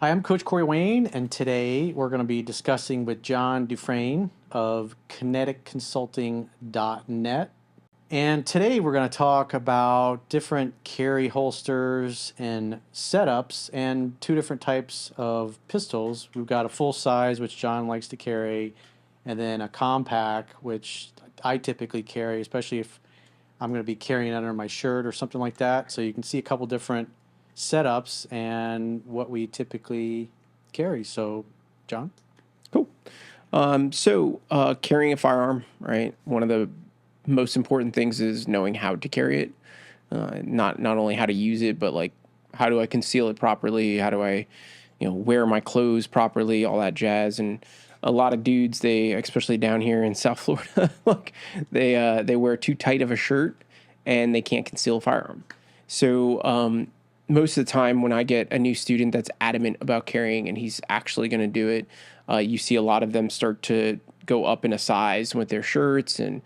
Hi, I'm Coach Corey Wayne, and today we're going to be discussing with John Dufresne of kineticconsulting.net. And today we're going to talk about different carry holsters and setups and two different types of pistols. We've got a full size, which John likes to carry, and then a compact, which I typically carry, especially if I'm going to be carrying it under my shirt or something like that. So you can see a couple different setups and what we typically carry. So, John? Cool. Carrying a firearm, right? One of the most important things is knowing how to carry it. Not only how to use it, but like how do I conceal it properly? How do I, wear my clothes properly? All that jazz. And a lot of dudes, they, especially down here in South Florida, like they wear too tight of a shirt and they can't conceal a firearm. So most of the time when I get a new student that's adamant about carrying and he's actually going to do it, you see a lot of them start to go up in a size with their shirts, and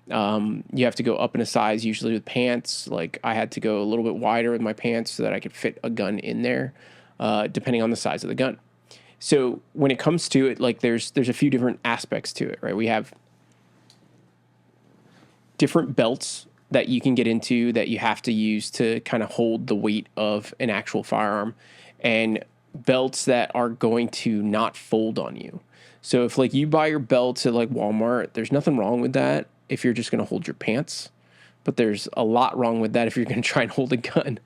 you have to go up in a size usually with pants. Like I had to go a little bit wider with my pants so that I could fit a gun in there, depending on the size of the gun. So when it comes to it, like there's a few different aspects to it, right? We have different belts that you can get into that you have to use to kind of hold the weight of an actual firearm, and belts that are going to not fold on you. So if like you buy your belts at like Walmart, there's nothing wrong with that if you're just going to hold your pants, but there's a lot wrong with that if you're going to try and hold a gun.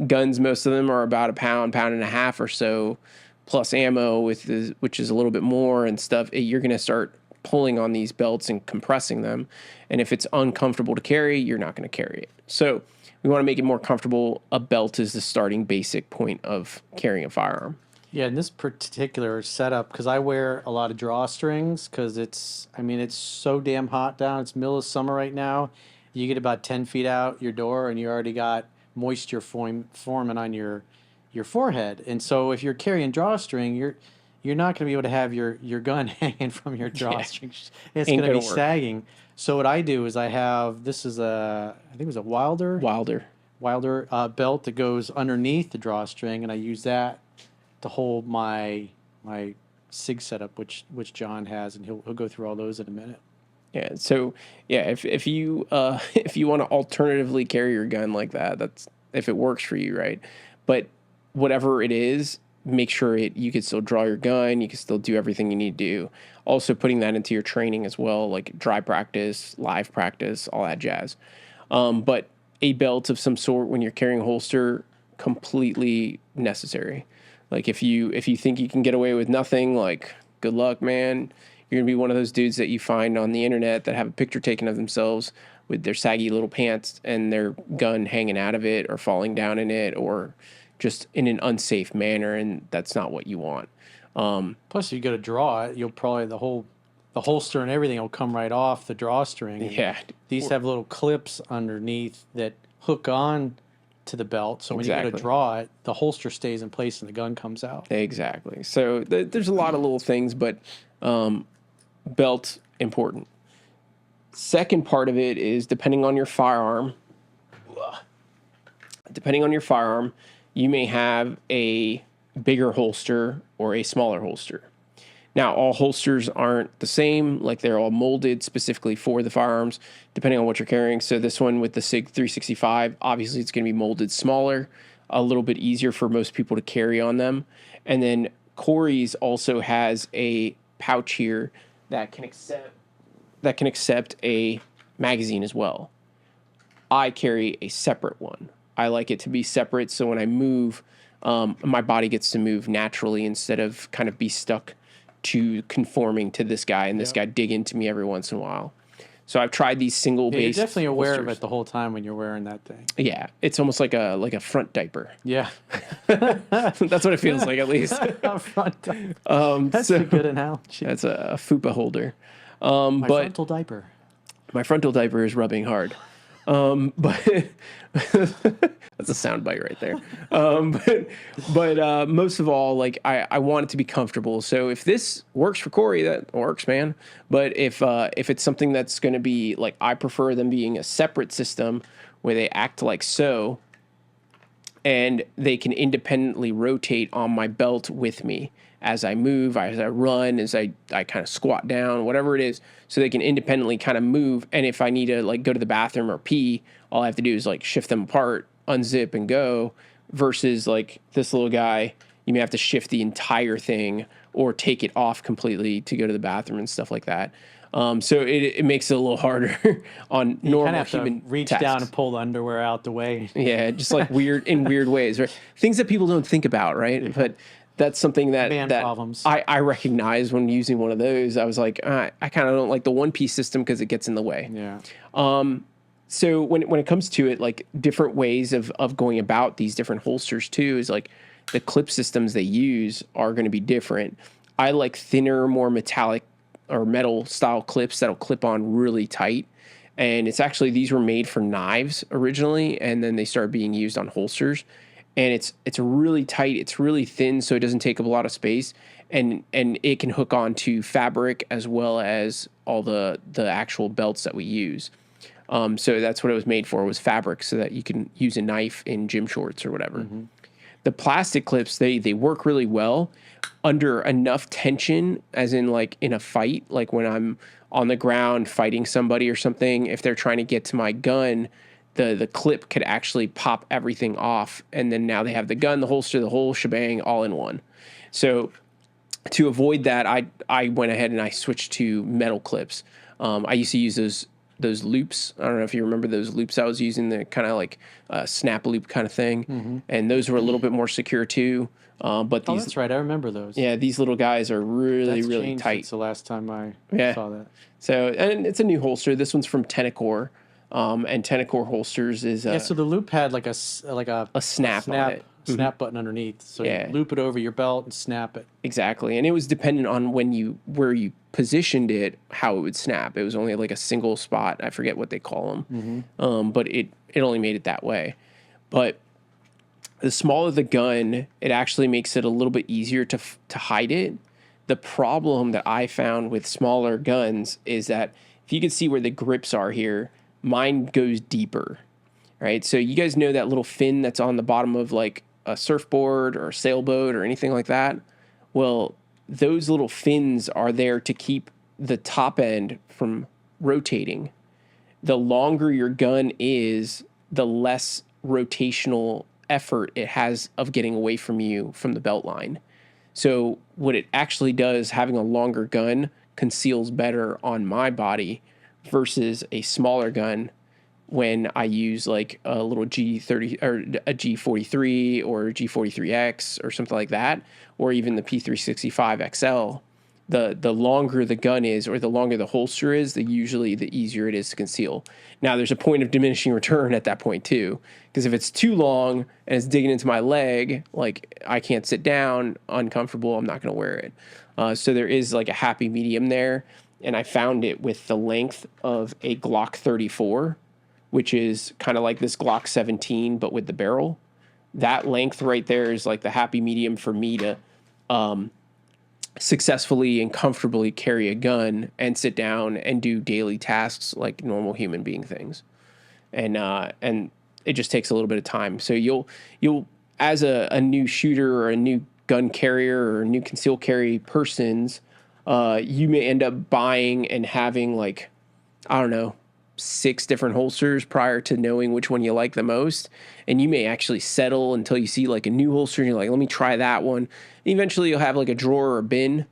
Guns, most of them are about a pound and a half or so, plus ammo which is a little bit more and stuff. You're going to start pulling on these belts and compressing them. And if it's uncomfortable to carry, you're not going to carry it. So we want to make it more comfortable. A belt is the starting basic point of carrying a firearm. Yeah, in this particular setup, because I wear a lot of drawstrings, because it's so damn hot down. It's middle of summer right now. You get about 10 feet out your door, and you already got moisture forming on your forehead. And so if you're carrying drawstring, you're not going to be able to have your gun hanging from your drawstring. It's Ain't going to be gonna work. sagging. So what I do is this is I think it was a Wilder. Wilder belt that goes underneath the drawstring, and I use that to hold my SIG setup, which John has, and he'll go through all those in a minute. Yeah. So yeah, if you if you want to alternatively carry your gun like that, that's if it works for you, right? But whatever it is, make sure you can still draw your gun, you can still do everything you need to do. Also putting that into your training as well, like dry practice, live practice, all that jazz. But a belt of some sort when you're carrying a holster, completely necessary. Like if you think you can get away with nothing, like good luck, man. You're gonna be one of those dudes that you find on the internet that have a picture taken of themselves with their saggy little pants and their gun hanging out of it or falling down in it or just in an unsafe manner, and that's not what you want. Plus, if you go to draw it, you'll probably the holster and everything will come right off the drawstring. And Yeah, these have little clips underneath that hook on to the belt. So when you go to exactly. draw it, the holster stays in place and the gun comes out. Exactly. So there's a lot of little things, but belt important. Second part of it is depending on your firearm. Depending on your firearm, you may have a bigger holster or a smaller holster. Now, all holsters aren't the same. Like they're all molded specifically for the firearms, depending on what you're carrying. So this one with the SIG 365, obviously it's going to be molded smaller, a little bit easier for most people to carry on them. And then Corey's also has a pouch here that can accept a magazine as well. I carry a separate one. I like it to be separate, so when I move, my body gets to move naturally instead of kind of be stuck to conforming to this guy and this guy dig into me every once in a while. So I've tried these single Yeah, you're base definitely aware of holsters. it the whole time when you're wearing that thing. Yeah, it's almost like a front diaper. Yeah. That's what it feels like, at least. A front diaper. That's So a good analogy. that's a fupa holder. My But frontal diaper. my frontal diaper is rubbing hard. But that's a sound bite right there. But most of all, like I want it to be comfortable. So if this works for Corey, that works, man. But if it's something that's going to be like, I prefer them being a separate system where they act like so. and they can independently rotate on my belt with me as I move, as I run, as I kind of squat down, whatever it is. So they can independently kind of move. And if I need to like go to the bathroom or pee, all I have to do is like shift them apart, unzip and go, versus like this little guy, you may have to shift the entire thing or take it off completely to go to the bathroom and stuff like that. So it makes it a little harder on You normal kind of have human to reach tasks. down and pull the underwear out the way. Yeah, just like weird ways, right? Things that people don't think about, right? But that's something that Man problems. I recognize when using one of those. I was like, I kind of don't like the one piece system because it gets in the way. Yeah. So when it comes to it, like different ways of going about these different holsters too is like the clip systems they use are going to be different. I like thinner, more metallic or metal style clips that'll clip on really tight. And it's actually, these were made for knives originally, and then they started being used on holsters. And it's really tight, it's really thin, so it doesn't take up a lot of space, and it can hook onto fabric as well as all the actual belts that we use. So that's what it was made for, was fabric, so that you can use a knife in gym shorts or whatever. Mm-hmm. The plastic clips, they work really well under enough tension, as in like in a fight, like when I'm on the ground fighting somebody or something, if they're trying to get to my gun, the clip could actually pop everything off. And then now they have the gun, the holster, the whole shebang all in one. So to avoid that, I went ahead and I switched to metal clips. I used to use those loops. I don't know if you remember those loops I was using, the kind of like snap loop kind of thing. Mm-hmm. And those were a little bit more secure too. But these, that's right. I remember those. Yeah, these little guys are really tight. Since the last time I saw that. So, and it's a new holster. This one's from Tennecore. And Tennecore holsters is so the loop had like a snap on it. Snap button underneath. So you loop it over your belt and snap it. Exactly. And it was dependent on where you positioned it, how it would snap. It was only like a single spot. I forget what they call them. Mm-hmm. But it only made it that way. But the smaller the gun, it actually makes it a little bit easier to hide it. The problem that I found with smaller guns is that if you can see where the grips are here, mine goes deeper, right? So you guys know that little fin that's on the bottom of like a surfboard or a sailboat or anything like that? Well, those little fins are there to keep the top end from rotating. The longer your gun is, the less rotational effort it has of getting away from you from the belt line. So what it actually does, having a longer gun conceals better on my body versus a smaller gun when I use like a little G30 or a G43 or a G43X or something like that, or even the P365 XL. The longer the gun is, or the longer the holster is, the easier it is to conceal. Now, there's a point of diminishing return at that point too, because if it's too long and it's digging into my leg, like I can't sit down, uncomfortable, I'm not going to wear it. So there is like a happy medium there, and I found it with the length of a Glock 34, which is kind of like this Glock 17, but with the barrel. That length right there is like the happy medium for me to successfully and comfortably carry a gun and sit down and do daily tasks like normal human being things. And it just takes a little bit of time. So you'll as a new shooter or a new gun carrier or a new concealed carry persons, you may end up buying and having like, I don't know, 6 different holsters prior to knowing which one you like the most. And you may actually settle until you see like a new holster and you're like, let me try that one. And eventually you'll have like a drawer or a bin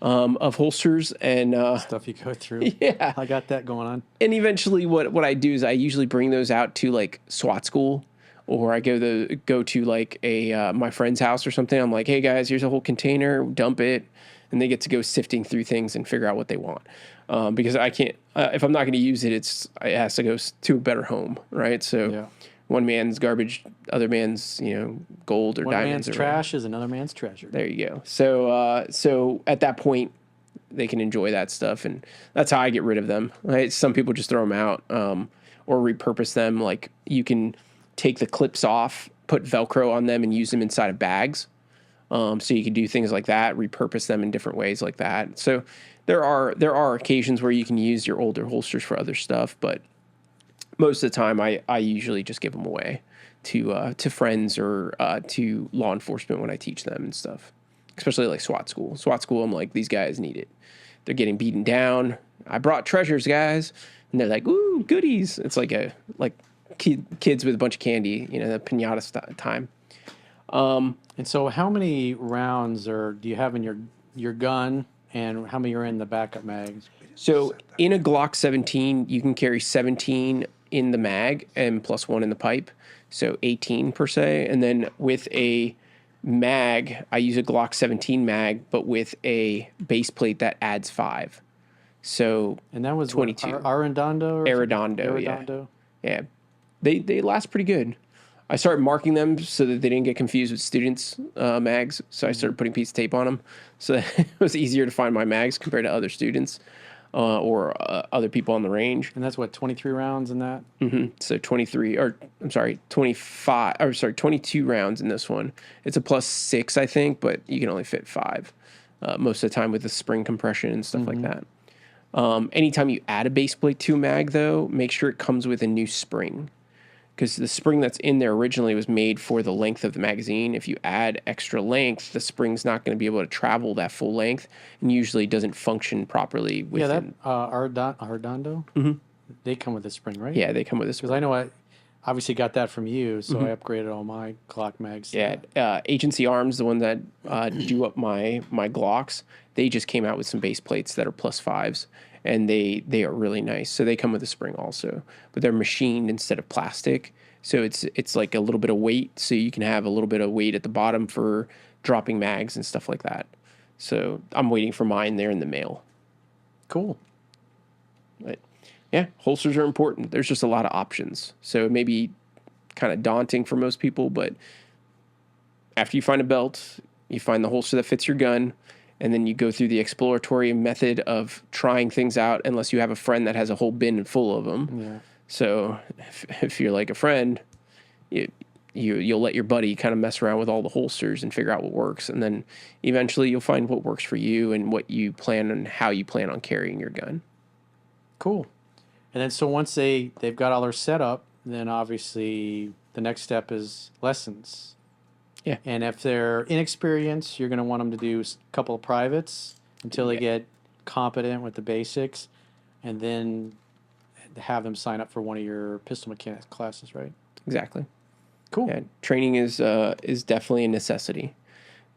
of holsters and stuff you go through. Yeah. I got that going on. And eventually what I do is I usually bring those out to like SWAT school, or I go to like a my friend's house or something. I'm like, hey guys, here's a whole container, dump it. And they get to go sifting through things and figure out what they want. Because I can't, if I'm not going to use it, it has to go to a better home, right? So one man's garbage, other man's, gold or one diamonds. One man's trash is another man's treasure. There you go. So at that point, they can enjoy that stuff, and that's how I get rid of them. Right? Some people just throw them out or repurpose them. Like you can take the clips off, put Velcro on them, and use them inside of bags. So you can do things like that, repurpose them in different ways like that. So there are occasions where you can use your older holsters for other stuff, but most of the time, I usually just give them away to friends or to law enforcement when I teach them and stuff. Especially like SWAT school. SWAT school, I'm like, these guys need it. They're getting beaten down. I brought treasures, guys, and they're like, "Ooh, goodies!" It's like kids with a bunch of candy, the pinata time. And so, how many rounds do you have in your gun, and how many are in the backup mags? So in a Glock 17, you can carry 17 in the mag and plus one in the pipe, so 18 per se. And then with a mag, I use a Glock 17 mag, but with a base plate that adds 5. So And that was 22. Arredondo? Arredondo, yeah. They last pretty good. I started marking them so that they didn't get confused with students' mags. So I started putting piece of tape on them, so that it was easier to find my mags compared to other students or other people on the range. And that's what, 23 rounds in that? So 22 rounds in this one. It's a +6, I think, but you can only fit 5 most of the time with the spring compression and stuff like that. Anytime you add a base plate to a mag, though, make sure it comes with a new spring. Because the spring that's in there originally was made for the length of the magazine. If you add extra length, the spring's not going to be able to travel that full length and usually doesn't function properly within. Yeah, that Arredondo, they come with a spring, right? Yeah, they come with a spring. Because I know I obviously got that from you, so I upgraded all my Glock mags. Yeah, Agency Arms, the one that do up my Glocks, they just came out with some base plates that are +5s, and they are really nice. So they come with a spring also, but they're machined instead of plastic. So it's like a little bit of weight, so you can have a little bit of weight at the bottom for dropping mags and stuff like that. So I'm waiting for mine. They're in the mail. Cool. But yeah, holsters are important. There's just a lot of options. So it may be kind of daunting for most people, but after you find a belt, you find the holster that fits your gun, and then you go through the exploratory method of trying things out unless you have a friend that has a whole bin full of them. Yeah. So if you're like a friend, you'll let your buddy kind of mess around with all the holsters and figure out what works. And then eventually you'll find what works for you and what you plan and how you plan on carrying your gun. Cool. And then so once they've got all their setup, then obviously the next step is lessons. Yeah. And if they're inexperienced, you're going to want them to do a couple of privates until they get competent with the basics, and then have them sign up for one of your pistol mechanics classes, right? Exactly. Cool. Yeah, training is definitely a necessity.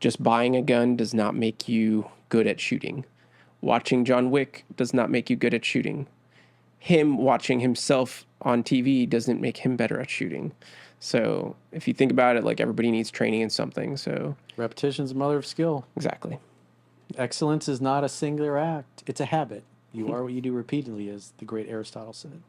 Just buying a gun does not make you good at shooting. Watching John Wick does not make you good at shooting. Him watching himself on TV doesn't make him better at shooting. So if you think about it, like everybody needs training in something. So repetition's the mother of skill. Exactly. Excellence is not a singular act; it's a habit. You are what you do repeatedly, as the great Aristotle said.